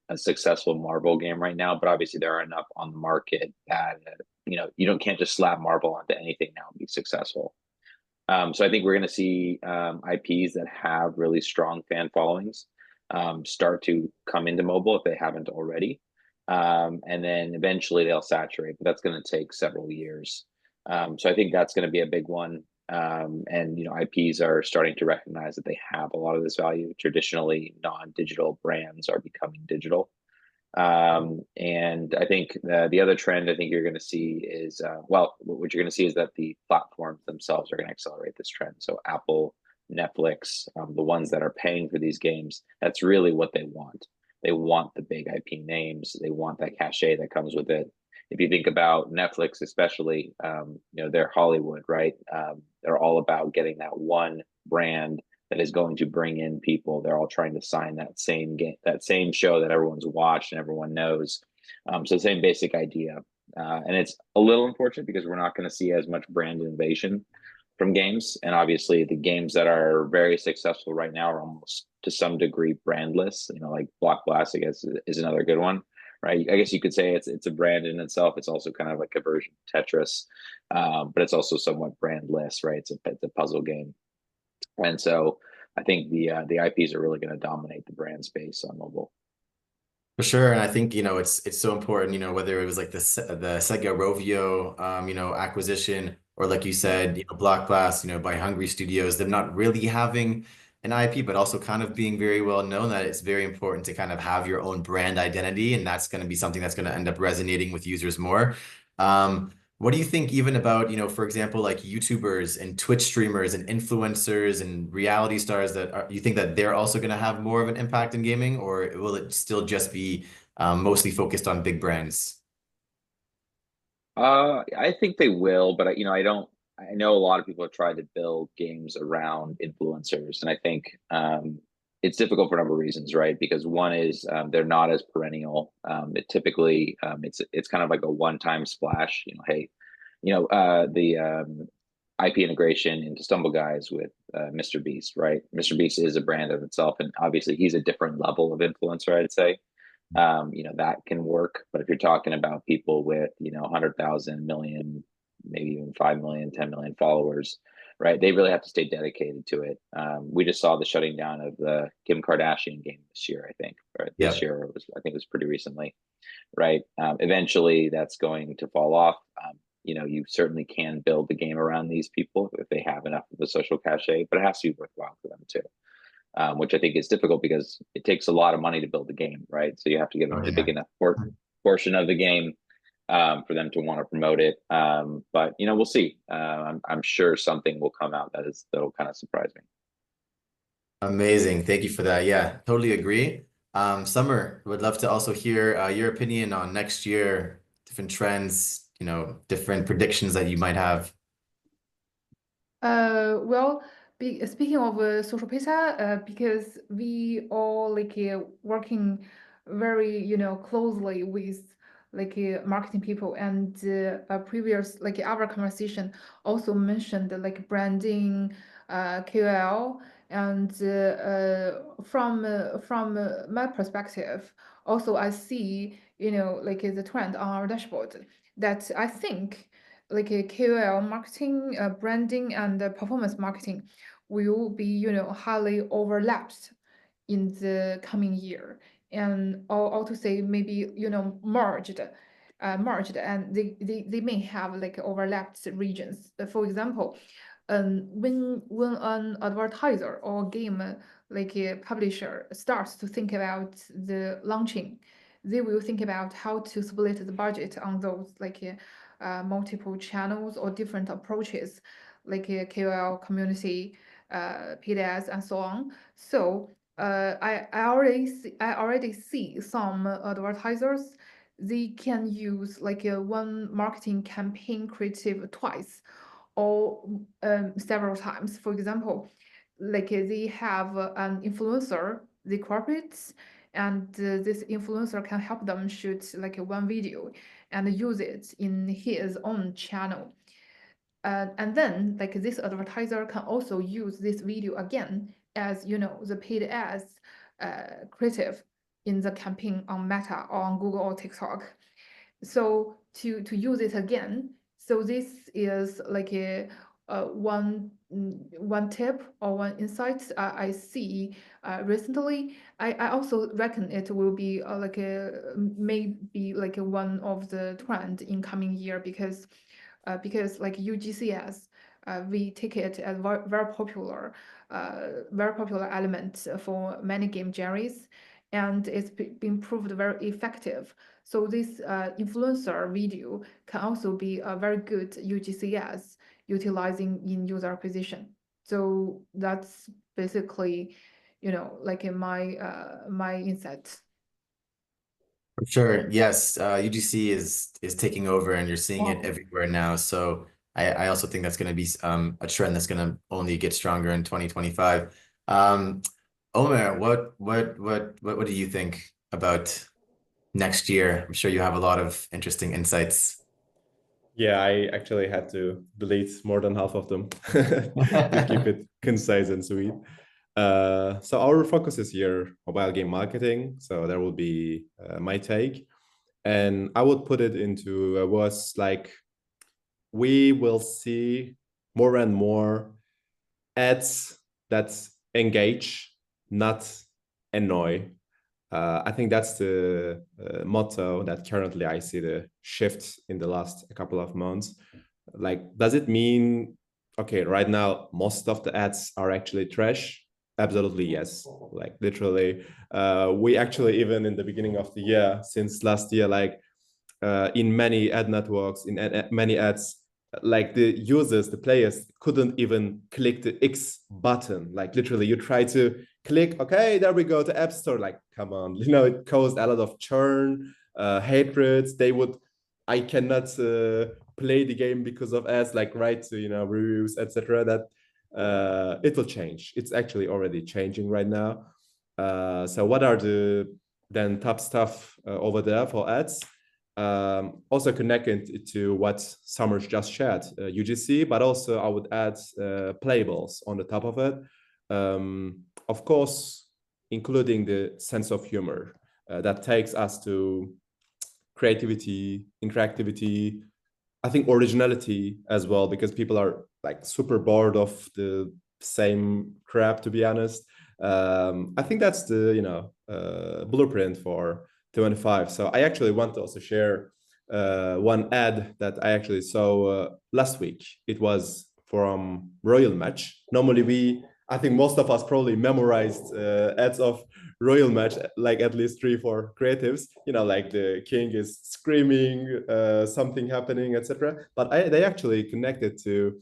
a successful Marvel game right now, but obviously there are enough on the market that you can't just slap Marvel onto anything now and be successful. So I think we're going to see IPs that have really strong fan followings start to come into mobile if they haven't already, and then eventually they'll saturate. But that's going to take several years. So I think that's going to be a big one. And IPs are starting to recognize that they have a lot of this value. Traditionally, non-digital brands are becoming digital. And I think the other trend I think you're going to see is, well, what you're going to see is that the platforms themselves are going to accelerate this trend. So Apple, Netflix, the ones that are paying for these games, that's really what they want. They want the big IP names. They want that cachet that comes with it. If you think about Netflix, especially, they're Hollywood, right? They're all about getting that one brand that is going to bring in people. They're all trying to sign that same game, that same show that everyone's watched and everyone knows. So the same basic idea. And it's a little unfortunate because we're not going to see as much brand innovation from games. And obviously the games that are very successful right now are almost to some degree brandless, like Block Blast, I guess, is another good one, right? I guess you could say it's a brand in itself. It's also kind of like a version of Tetris, but it's also somewhat brandless, right? It's a puzzle game. And so I think the IPs are really going to dominate the brand space on mobile. For sure, and I think it's so important, whether it was like the Sega Rovio acquisition, or like you said, Block Blast, by Hungry Studios, them not really having an IP, but also kind of being very well known, that it's very important to kind of have your own brand identity, and that's going to be something that's going to end up resonating with users more. What do you think even about, for example, like YouTubers and Twitch streamers and influencers and reality stars you think that they're also going to have more of an impact in gaming, or will it still just be mostly focused on big brands? I think they will, but I know a lot of people have tried to build games around influencers, and I think it's difficult for a number of reasons, right? Because one is they're not as perennial. It typically it's kind of like a one-time splash. Hey, the IP integration into Stumble Guys with Mr. Beast, right? Mr. Beast is a brand of itself, and obviously he's a different level of influencer, I'd say. That can work. But if you're talking about people with, 100,000, million, maybe even 5 million, 10 million followers, right? They really have to stay dedicated to it. We just saw the shutting down of the Kim Kardashian game this year, I think, or this Yeah. year, I think it was pretty recently, right? Eventually that's going to fall off. You certainly can build the game around these people if they have enough of a social cachet, but it has to be worthwhile for them too. Which I think is difficult because it takes a lot of money to build a game, right? So you have to give them Oh, a yeah. big enough portion of the game for them to want to promote it. But we'll see. I'm sure something will come out that'll kind of surprise me. Amazing. Thank you for that. Yeah, totally agree. Summer, would love to also hear your opinion on next year, different trends, different predictions that you might have. Well, speaking of SocialPeta, because we all working very closely with marketing people, and previous our conversation also mentioned branding, KOL, and from my perspective, also I see the trend on our dashboard that I think a KOL marketing, branding, and performance marketing will be, highly overlapped in the coming year, and or to say maybe, merged, and they may have overlapped regions. For example, when an advertiser or game a publisher starts to think about the launching, they will think about how to split the budget on those multiple channels or different approaches, KOL, community, paid ads, and so on. So I already see some advertisers, they can use one marketing campaign creative twice or several times. For example, they have an influencer they cooperate, and this influencer can help them shoot one video and use it in his own channel. And then this advertiser can also use this video again as the paid ads creative in the campaign on Meta or on Google or TikTok. So to use it again, so this is one tip or one insight I see recently. I also reckon it will be maybe one of the trend in coming year, because UGCS, we take it as very popular element for many game genres. and it's been proved very effective. So this influencer video can also be a very good UGC utilizing in user acquisition. So that's basically, like in my insight. For sure. Yes. UGC is taking over and you're seeing it Wow. everywhere now. So I also think that's going to be a trend that's going to only get stronger in 2025. Ömer, what do you think about next year? I'm sure you have a lot of interesting insights. Yeah, I actually had to delete more than half of them to keep it concise and sweet. So our focus is here mobile game marketing. So there will be my take, and I would put it into a words like we will see more and more ads that engage, not annoy. I think that's the motto that currently I see the shift in the last couple of months. Like, does it mean, okay, right now, most of the ads are actually trash? Absolutely, yes. Like, literally, we actually, even in the beginning of the year, since last year, like, in many ad networks, in many ads, like the users, the players couldn't even click the X button. Like literally, you try to click, okay, there we go to App Store. Like, come on, it caused a lot of churn, hatred. I cannot play the game because of ads, like write reviews, etc. That it will change. It's actually already changing right now. So what are the then top stuff over there for ads? Also connected to what Summers just shared, UGC, but also I would add playables on the top of it. Of course, including the sense of humor that takes us to creativity, interactivity, I think originality as well, because people are like super bored of the same crap, to be honest. I think that's the blueprint for 25. So I actually want to also share one ad that I actually saw last week. It was from Royal Match. Normally I think most of us probably memorized ads of Royal Match, like at least 3-4 creatives, like the king is screaming, something happening, etc. But they actually connected to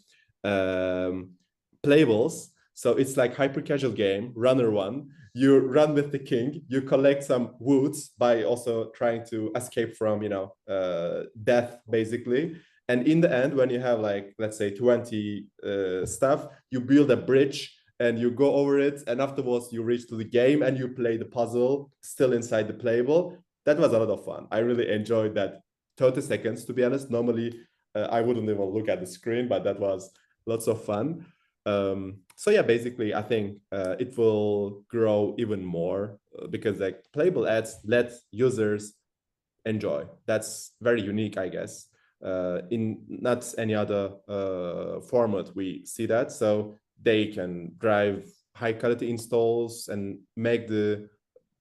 playables. So it's like hyper casual game, runner one. You run with the king, you collect some woods by also trying to escape from, death, basically. And in the end, when you have like, let's say 20 stuff, you build a bridge and you go over it, and afterwards you reach to the game and you play the puzzle still inside the playable. That was a lot of fun. I really enjoyed that 30 seconds, to be honest. Normally I wouldn't even look at the screen, but that was lots of fun. So yeah, basically I think it will grow even more because like playable ads let users enjoy. That's very unique, I guess. In not any other format we see that. So they can drive high quality installs and make the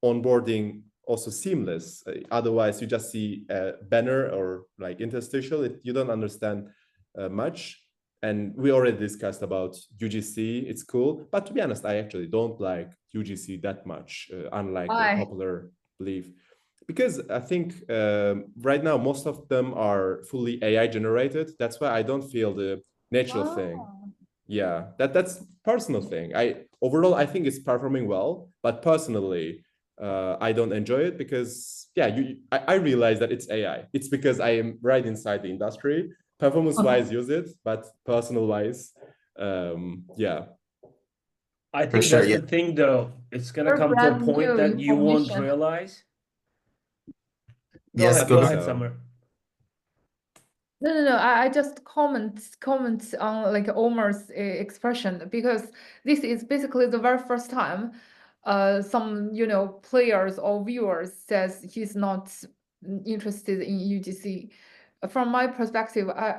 onboarding also seamless. Otherwise, you just see a banner or like interstitial. You don't understand much. And we already discussed about UGC. It's cool, but to be honest, I actually don't like UGC that much, unlike the popular belief. Because I think right now most of them are fully AI generated. That's why I don't feel the natural thing. Yeah, that's personal thing. Overall I think it's performing well, but personally I don't enjoy it because I realize that it's AI. It's because I am right inside the industry. Performance wise, use it, but personal wise, yeah. I think For sure, that's yeah. the thing, though. It's gonna Very come to a brand point new that you won't information. realize. Go Yes, ahead, go go ahead. ahead, So. Summer. No. I just comment on like Omer's expression, because this is basically the very first time some players or viewers says he's not interested in UGC. From my perspective, I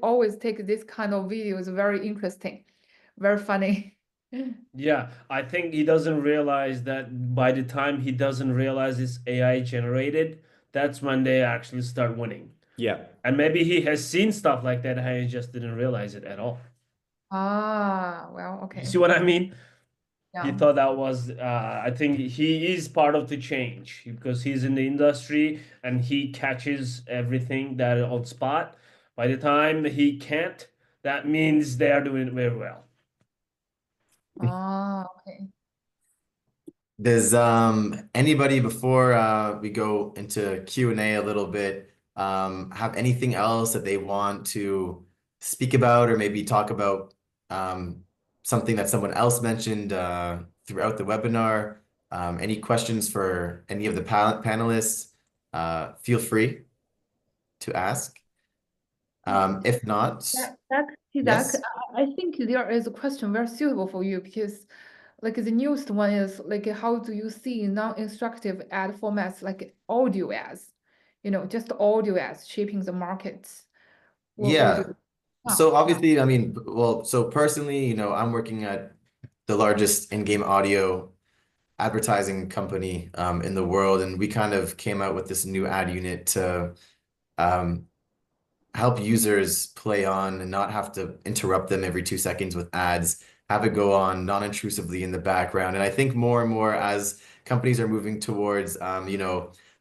always take this kind of videos very interesting, very funny. Yeah, I think he doesn't realize that by the time he doesn't realize it's AI generated, that's when they actually start winning. Yeah. And maybe he has seen stuff like that and he just didn't realize it at all. Well, okay. You see what I mean? He Yeah. thought that was, I think he is part of the change because he's in the industry and he catches everything that on spot. By the time he can't, that means they are doing it very well. Okay. Does anybody, before we go into Q&A a little bit, have anything else that they want to speak about or maybe talk about something that someone else mentioned throughout the webinar? Any questions for any of the panelists? Feel free to ask. If not, Zach, yes. I think there is a question very suitable for you because like the newest one is like how do you see non-instructive ad formats like audio ads, just audio ads shaping the markets? What do Yeah. you So obviously, I mean, well, so personally, I'm working at the largest in-game audio advertising company in the world, and we kind of came out with this new ad unit to um, help users play on and not have to interrupt them every 2 seconds with ads, have it go on non-intrusively in the background. And I think more and more as companies are moving towards,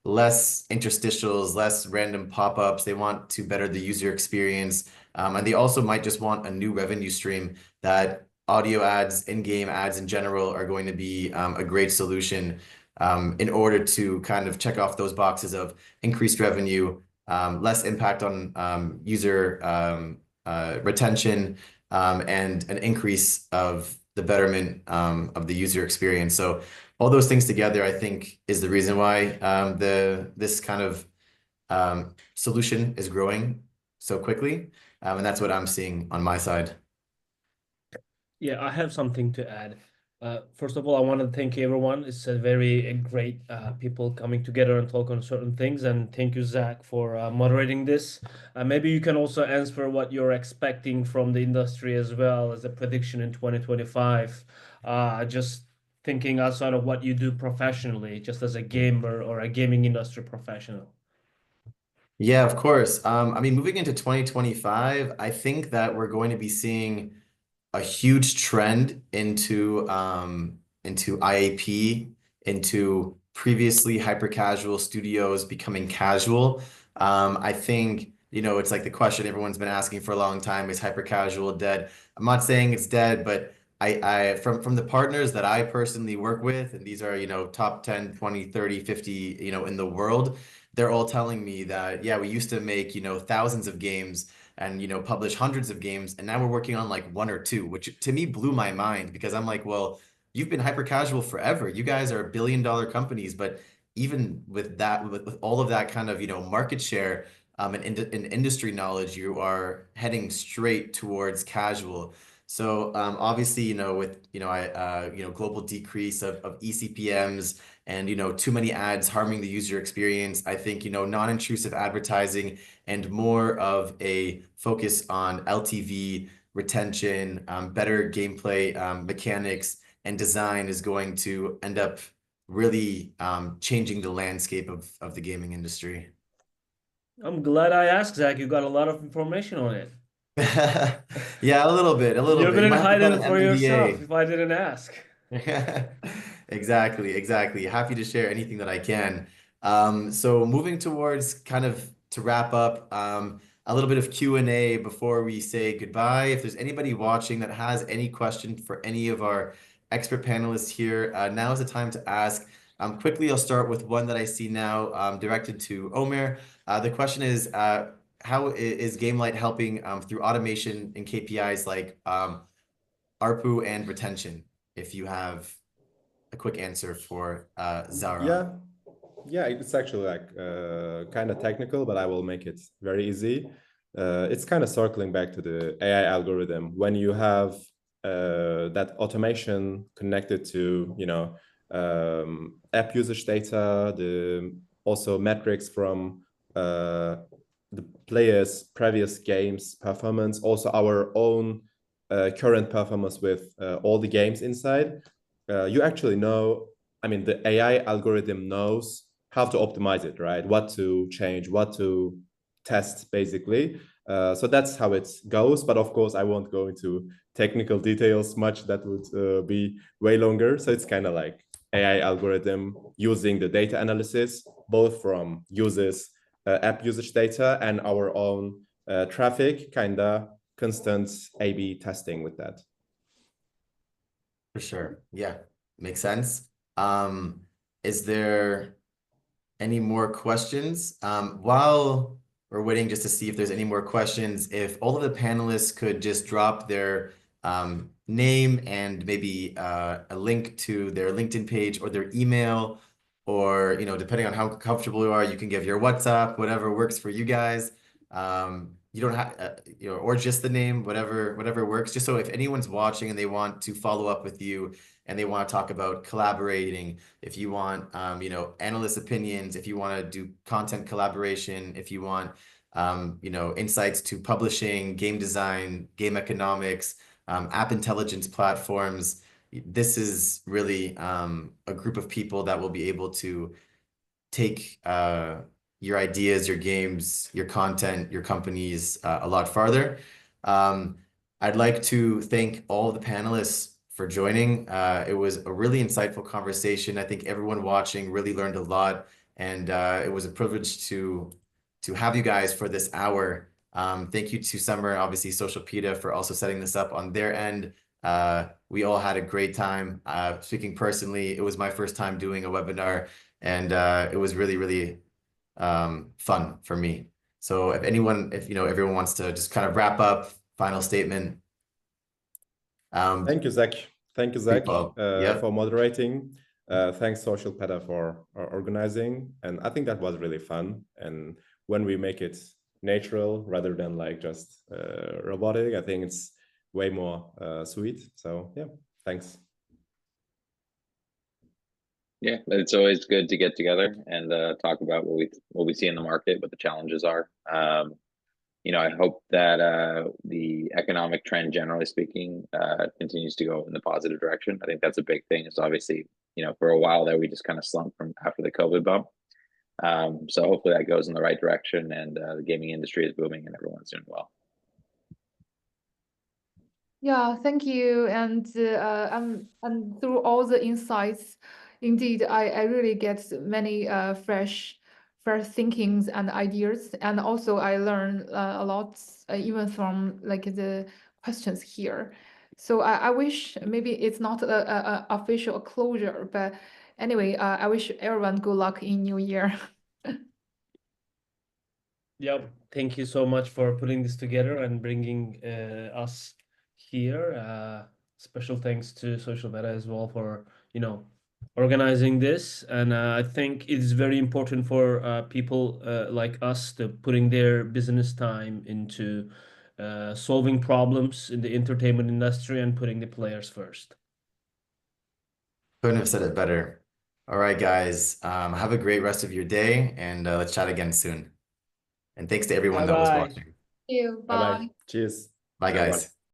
less interstitials, less random pop-ups, they want to better the user experience. And they also might just want a new revenue stream that audio ads, in-game ads in general are going to be a great solution in order to kind of check off those boxes of increased revenue, less impact on user retention, and an increase of the betterment of the user experience. So all those things together, I think, is the reason why this kind of solution is growing so quickly. And that's what I'm seeing on my side. Yeah, I have something to add. First of all, I want to thank everyone. It's a very great people coming together and talk on certain things. And thank you, Zach, for moderating this. Maybe you can also answer what you're expecting from the industry as well as a prediction in 2025. Just thinking outside of what you do professionally, just as a gamer or a gaming industry professional. Yeah, of course. I mean, moving into 2025, I think that we're going to be seeing a huge trend into IAP, into previously hyper casual studios becoming casual. I think, it's like the question everyone's been asking for a long time, is hyper casual dead? I'm not saying it's dead, but I from the partners that I personally work with, and these are, top 10, 20, 30, 50, in the world, they're all telling me that, yeah, we used to make, thousands of games and publish hundreds of games, and now we're working on like one or two, which to me blew my mind because I'm like, well, you've been hyper casual forever. You guys are billion-dollar companies, but even with that, with all of that kind of market share and industry knowledge, you are heading straight towards casual. So obviously, with global decrease of eCPMs and too many ads harming the user experience, I think non-intrusive advertising and more of a focus on LTV, retention, better gameplay mechanics, and design is going to end up really changing the landscape of the gaming industry. I'm glad I asked, Zach. You got a lot of information on it. Yeah, a little bit. You You wouldn't might have to hide sign it an for yourself NDA. if I didn't ask. Exactly. Happy to share anything that I can. So moving towards kind of to wrap up, a little bit of Q&A before we say goodbye. If there's anybody watching that has any question for any of our expert panelists here, now is the time to ask. Quickly, I'll start with one that I see now directed to Ömer. The question is, how is Gamelight helping through automation and KPIs like ARPU and retention? If you have a quick answer for Zara. Yeah, it's actually like kind of technical, but I will make it very easy. It's kind of circling back to the AI algorithm. When you have that automation connected to app usage data, the also metrics from the players' previous games performance, also our own current performance with all the games inside. You actually know, I mean, the AI algorithm knows how to optimize it, right? What to change, what to test, basically. So that's how it goes. But of course, I won't go into technical details much. That would be way longer. So it's kind of like AI algorithm using the data analysis, both from users, app usage data and our own traffic, kind of constant A/B testing with that. For sure. Yeah, makes sense. Is there any more questions? While we're waiting just to see if there's any more questions, if all of the panelists could just drop their name and maybe a link to their LinkedIn page or their email, or, depending on how comfortable you are, you can give your WhatsApp, whatever works for you guys. You don't have, or just the name, whatever works. Just so if anyone's watching and they want to follow up with you and they want to talk about collaborating, if you want, analyst opinions, if you want to do content collaboration, if you want, insights to publishing, game design, game economics, app intelligence platforms, this is really a group of people that will be able to take your ideas, your games, your content, your companies a lot farther. I'd like to thank all the panelists for joining. It was a really insightful conversation. I think everyone watching really learned a lot, and it was a privilege to have you guys for this hour. Thank you to Summer, obviously SocialPeta, for also setting this up on their end. We all had a great time. Speaking personally, it was my first time doing a webinar, and it was really, really fun for me. So if everyone wants to just kind of wrap up, final statement. Thank you, Zach. Thank you, Zach, Yep. for moderating. Thanks, SocialPeta, for organizing. And I think that was really fun. And when we make it natural rather than like just robotic, I think it's way more sweet. So yeah, thanks. Yeah, it's always good to get together and talk about what we see in the market, what the challenges are. I hope that the economic trend, generally speaking, continues to go in the positive direction. I think that's a big thing. It's obviously, for a while there, we just kind of slumped from after the COVID bump. So hopefully that goes in the right direction, and the gaming industry is booming and everyone's doing well. Yeah, thank you. And through all the insights, indeed, I really get many fresh thinkings and ideas. And also I learn a lot even from like the questions here. So I wish maybe it's not a official closure, but anyway, I wish everyone good luck in New Year. Yep. Thank you so much for putting this together and bringing us here. Special thanks to SocialPeta as well for, organizing this. And I think it is very important for people like us to putting their business time into solving problems in the entertainment industry and putting the players first. Couldn't have said it better. All right, guys. Have a great rest of your day, and let's chat again soon. And thanks to everyone that was Bye-bye. watching. Thank you. Bye-bye. Bye. Cheers. Bye, Everyone. guys.